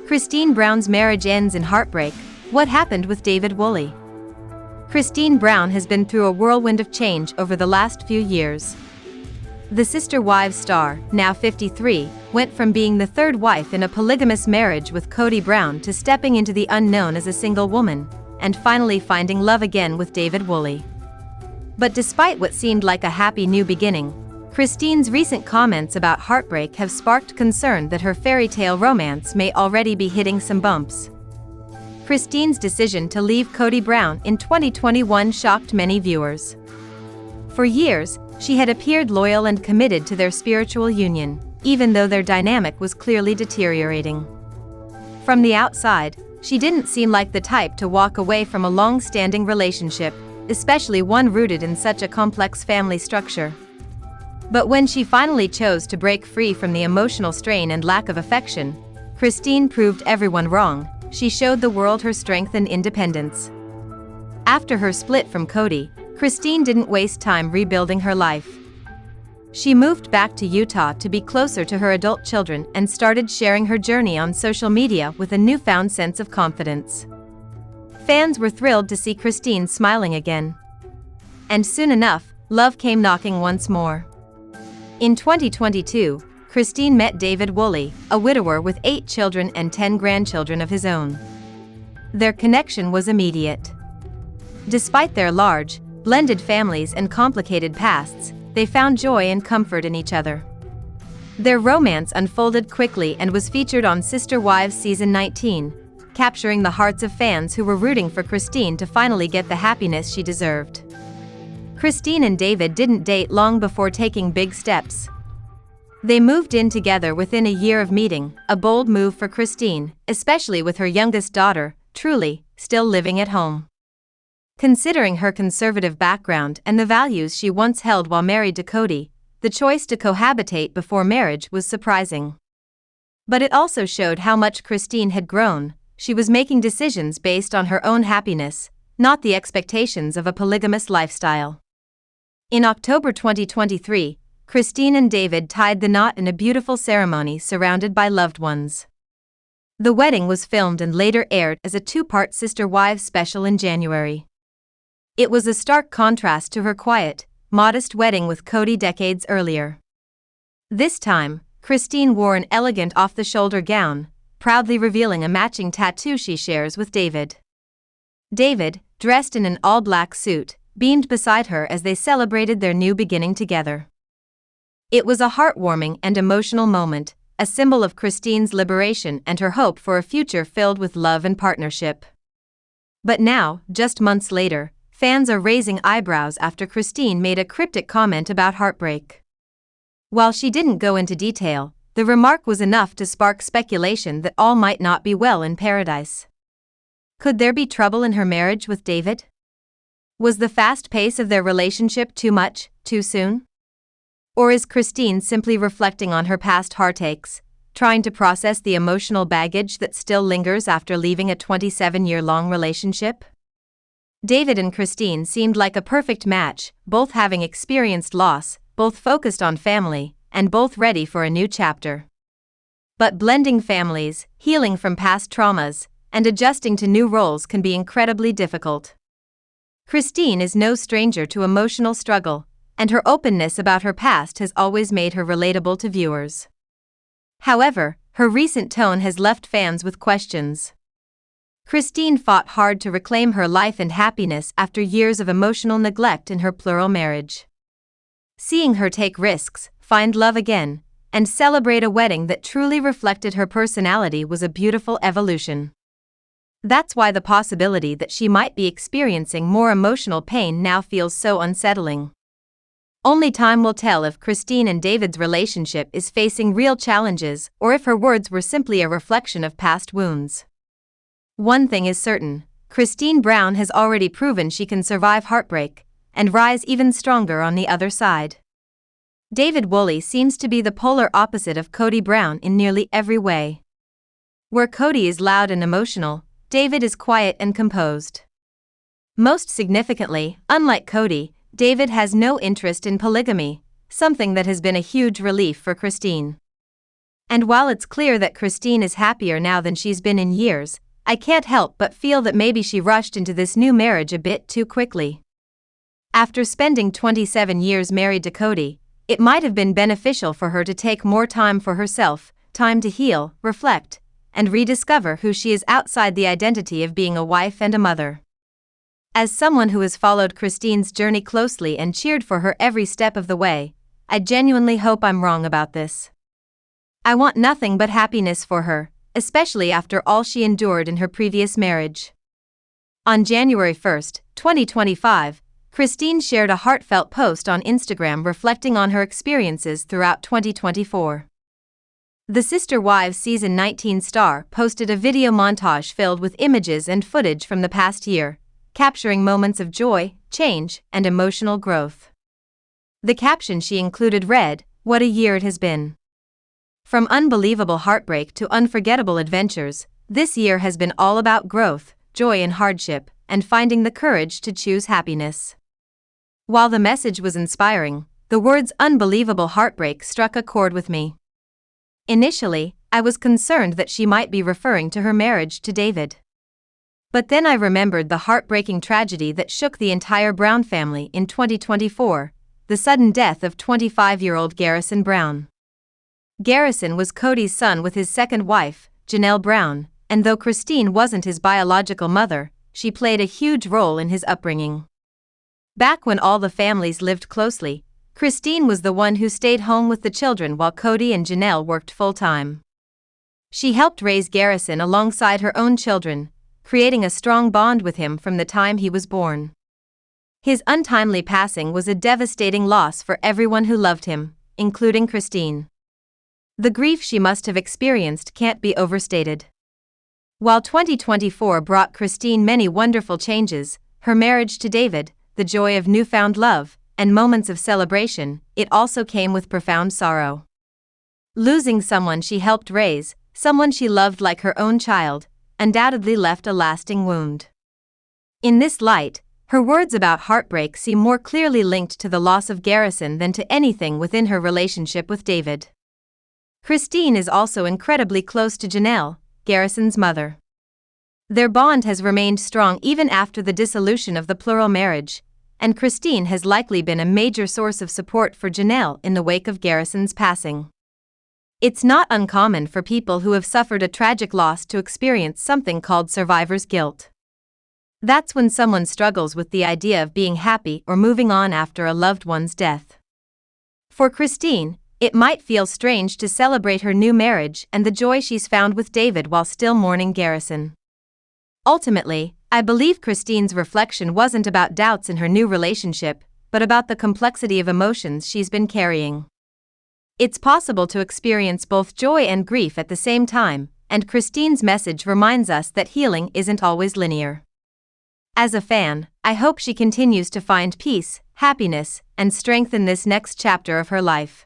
Christine Brown's marriage ends in heartbreak. What happened with David Woolley? Christine Brown has been through a whirlwind of change over the last few years. The Sister Wives star, now 53, went from being the third wife in a polygamous marriage with Kody Brown to stepping into the unknown as a single woman, and finally finding love again with David Woolley. But despite what seemed like a happy new beginning, Christine's recent comments about heartbreak have sparked concern that her fairy tale romance may already be hitting some bumps. Christine's decision to leave Kody Brown in 2021 shocked many viewers. For years, she had appeared loyal and committed to their spiritual union, even though their dynamic was clearly deteriorating. From the outside, she didn't seem like the type to walk away from a long-standing relationship, especially one rooted in such a complex family structure. But when she finally chose to break free from the emotional strain and lack of affection, Christine proved everyone wrong. She showed the world her strength and independence. After her split from Kody, Christine didn't waste time rebuilding her life. She moved back to Utah to be closer to her adult children and started sharing her journey on social media with a newfound sense of confidence. Fans were thrilled to see Christine smiling again. And soon enough, love came knocking once more. In 2022, Christine met David Woolley, a widower with 8 children and 10 grandchildren of his own. Their connection was immediate. Despite their large, blended families and complicated pasts, they found joy and comfort in each other. Their romance unfolded quickly and was featured on Sister Wives Season 19, capturing the hearts of fans who were rooting for Christine to finally get the happiness she deserved. Christine and David didn't date long before taking big steps. They moved in together within a year of meeting, a bold move for Christine, especially with her youngest daughter, Truly, still living at home. Considering her conservative background and the values she once held while married to Kody, the choice to cohabitate before marriage was surprising. But it also showed how much Christine had grown. She was making decisions based on her own happiness, not the expectations of a polygamous lifestyle. In October 2023, Christine and David tied the knot in a beautiful ceremony surrounded by loved ones. The wedding was filmed and later aired as a 2-part Sister Wives special in January. It was a stark contrast to her quiet, modest wedding with Kody decades earlier. This time, Christine wore an elegant off-the-shoulder gown, proudly revealing a matching tattoo she shares with David. David, dressed in an all-black suit, beamed beside her as they celebrated their new beginning together. It was a heartwarming and emotional moment, a symbol of Christine's liberation and her hope for a future filled with love and partnership. But now, just months later, fans are raising eyebrows after Christine made a cryptic comment about heartbreak. While she didn't go into detail, the remark was enough to spark speculation that all might not be well in paradise. Could there be trouble in her marriage with David? Was the fast pace of their relationship too much, too soon? Or is Christine simply reflecting on her past heartaches, trying to process the emotional baggage that still lingers after leaving a 27-year-long relationship? David and Christine seemed like a perfect match, both having experienced loss, both focused on family, and both ready for a new chapter. But blending families, healing from past traumas, and adjusting to new roles can be incredibly difficult. Christine is no stranger to emotional struggle, and her openness about her past has always made her relatable to viewers. However, her recent tone has left fans with questions. Christine fought hard to reclaim her life and happiness after years of emotional neglect in her plural marriage. Seeing her take risks, find love again, and celebrate a wedding that truly reflected her personality was a beautiful evolution. That's why the possibility that she might be experiencing more emotional pain now feels so unsettling. Only time will tell if Christine and David's relationship is facing real challenges or if her words were simply a reflection of past wounds. One thing is certain, Christine Brown has already proven she can survive heartbreak and rise even stronger on the other side. David Woolley seems to be the polar opposite of Kody Brown in nearly every way. Where Kody is loud and emotional, David is quiet and composed. Most significantly, unlike Kody, David has no interest in polygamy, something that has been a huge relief for Christine. And while it's clear that Christine is happier now than she's been in years, I can't help but feel that maybe she rushed into this new marriage a bit too quickly. After spending 27 years married to Kody, it might have been beneficial for her to take more time for herself, time to heal, reflect, and rediscover who she is outside the identity of being a wife and a mother. As someone who has followed Christine's journey closely and cheered for her every step of the way, I genuinely hope I'm wrong about this. I want nothing but happiness for her, especially after all she endured in her previous marriage. On January 1, 2025, Christine shared a heartfelt post on Instagram reflecting on her experiences throughout 2024. The Sister Wives Season 19 star posted a video montage filled with images and footage from the past year, capturing moments of joy, change, and emotional growth. The caption she included read, "What a year it has been. From unbelievable heartbreak to unforgettable adventures, this year has been all about growth, joy in hardship, and finding the courage to choose happiness." While the message was inspiring, the words unbelievable heartbreak struck a chord with me. Initially, I was concerned that she might be referring to her marriage to David. But then I remembered the heartbreaking tragedy that shook the entire Brown family in 2024, the sudden death of 25-year-old Garrison Brown. Garrison was Kody's son with his second wife, Janelle Brown, and though Christine wasn't his biological mother, she played a huge role in his upbringing. Back when all the families lived closely, Christine was the one who stayed home with the children while Kody and Janelle worked full-time. She helped raise Garrison alongside her own children, creating a strong bond with him from the time he was born. His untimely passing was a devastating loss for everyone who loved him, including Christine. The grief she must have experienced can't be overstated. While 2024 brought Christine many wonderful changes, her marriage to David, the joy of newfound love, and moments of celebration, it also came with profound sorrow. Losing someone she helped raise, someone she loved like her own child, undoubtedly left a lasting wound. In this light, her words about heartbreak seem more clearly linked to the loss of Garrison than to anything within her relationship with David. Christine is also incredibly close to Janelle, Garrison's mother. Their bond has remained strong even after the dissolution of the plural marriage, and Christine has likely been a major source of support for Janelle in the wake of Garrison's passing. It's not uncommon for people who have suffered a tragic loss to experience something called survivor's guilt. That's when someone struggles with the idea of being happy or moving on after a loved one's death. For Christine, it might feel strange to celebrate her new marriage and the joy she's found with David while still mourning Garrison. Ultimately, I believe Christine's reflection wasn't about doubts in her new relationship, but about the complexity of emotions she's been carrying. It's possible to experience both joy and grief at the same time, and Christine's message reminds us that healing isn't always linear. As a fan, I hope she continues to find peace, happiness, and strength in this next chapter of her life.